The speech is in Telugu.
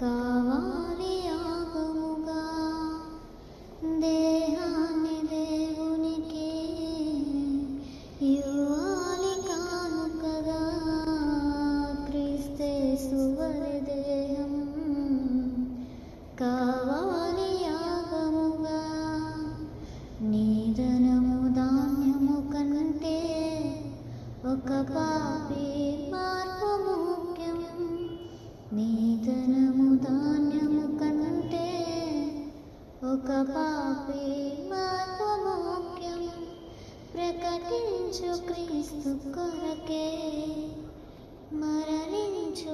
కావాలి యాగముగా దేహాన్ని దేవునికి ఇవ్వాలి కానుకగా క్రీస్తేసు వలె దేహం కావాలి యాగముగా. నీ ధనము ధాన్యము కంటే ఒక పాపి మార్పు ముఖ్యం. నీ ధనము ధాన్యము కంటే ఒక పాపి మార్పు ముఖ్యం. ప్రకటించు క్రీస్తు కొరకే మరణించు